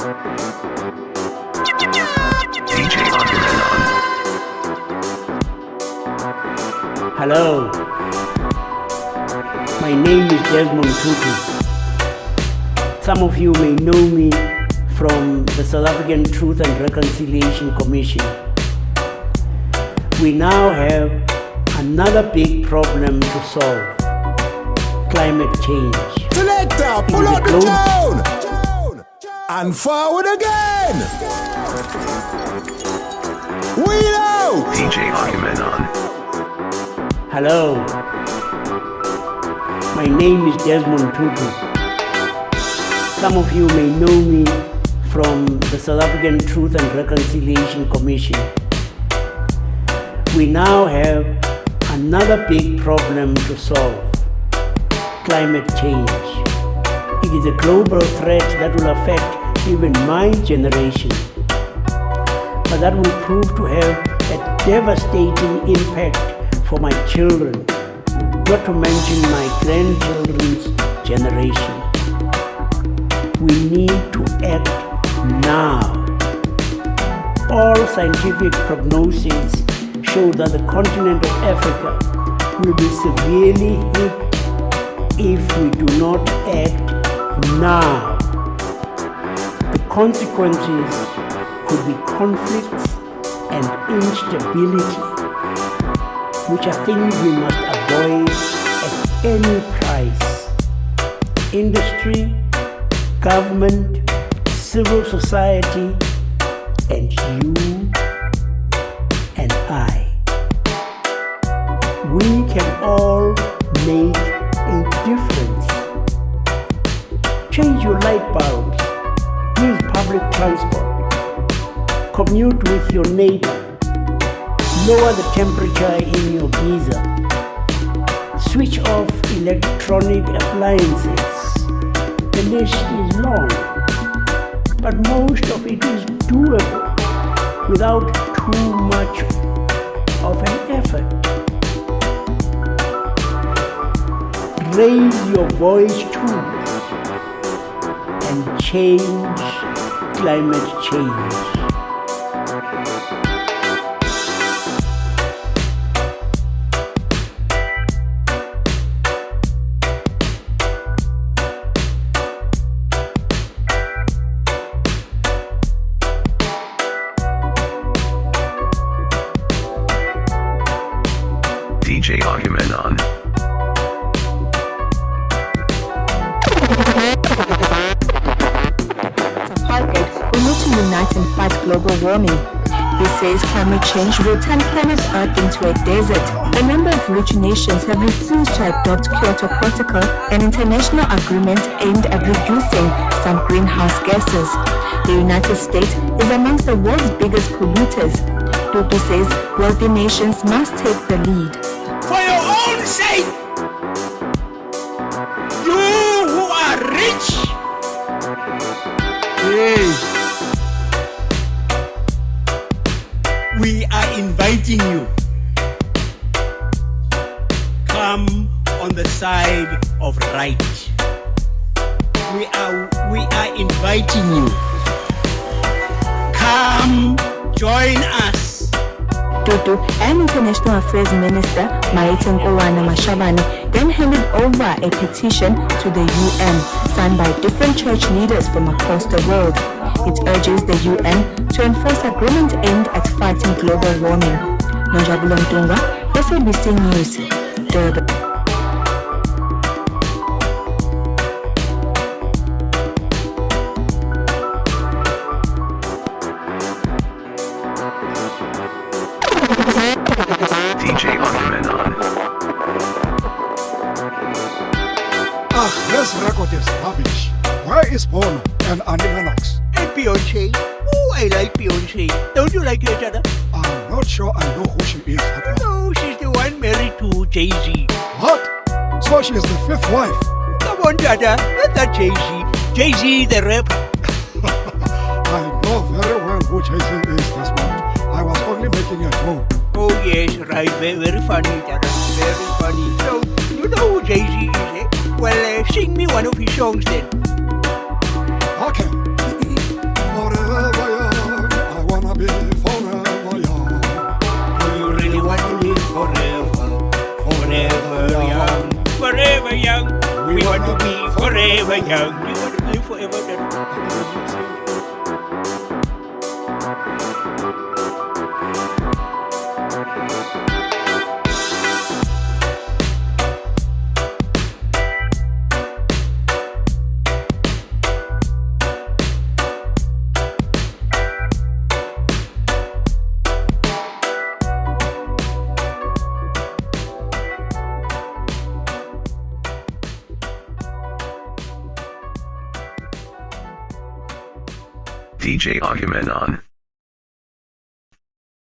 DJ Argumenton. Hello, my name is Desmond Tutu. Some of you may know me from the South African Truth and Reconciliation Commission. We now have another big problem to solve: climate change. Selector, pull out the tone! And forward again! Wheel out! DJ Argumenton. Hello, my name is Desmond Tutu. Some of you may know me from the South African Truth and Reconciliation Commission. We now have another big problem to solve: climate change. It is a global threat that will affect even my generation, but that will prove to have a devastating impact for my children, not to mention my grandchildren's generation. We need to act now. All scientific prognoses show that the continent of Africa will be severely hit if we do not act now. The consequences could be conflicts and instability, which are things we must avoid at any price. Industry, government, civil society, and you and I. We can all make a difference. Change your light bulbs, use public transport, commute with your neighbor, lower the temperature in your geyser, switch off electronic appliances. The list is long, but most of it is doable without too much of an effort. Raise your voice too and change climate change. DJ Argumenton. Apartheid, we need to unite and fight global warming. He says climate change will turn planet Earth into a desert. A number of rich nations have refused to adopt Kyoto Protocol, an international agreement aimed at reducing some greenhouse gases. The United States is amongst the world's biggest polluters. Tutu says wealthy nations must take the lead. For your own sake, you who are rich, we are inviting you. Come on the side of right. We are inviting you. Come join us. Tutu and International Affairs Minister Maiten Owana Mashabane then handed over a petition to the UN signed by different church leaders from across the world. It urges the UN to enforce agreement aimed at fighting global warming. Nonjabulo Mtunga, SABC News, Durban. DJ Argumenton. This record is rubbish. Where is Bono and Annie Lennox? And Beyonce. Oh, I like Beyonce. Don't you like each other? I'm not sure I know who she is. No, she's the one married to Jay-Z. What? So she is the fifth wife? Come on, Dada. Not that Jay-Z. Jay-Z, the rapper. I know very well who Jay-Z is, Desmond. I was only making a joke. Oh, yes, right. Very, very funny, Dada. Very funny. So, you know who Jay-Z is, eh? Well, sing me one of his songs then. Okay. be forever young. You want to live forever then? DJ Agamemnon.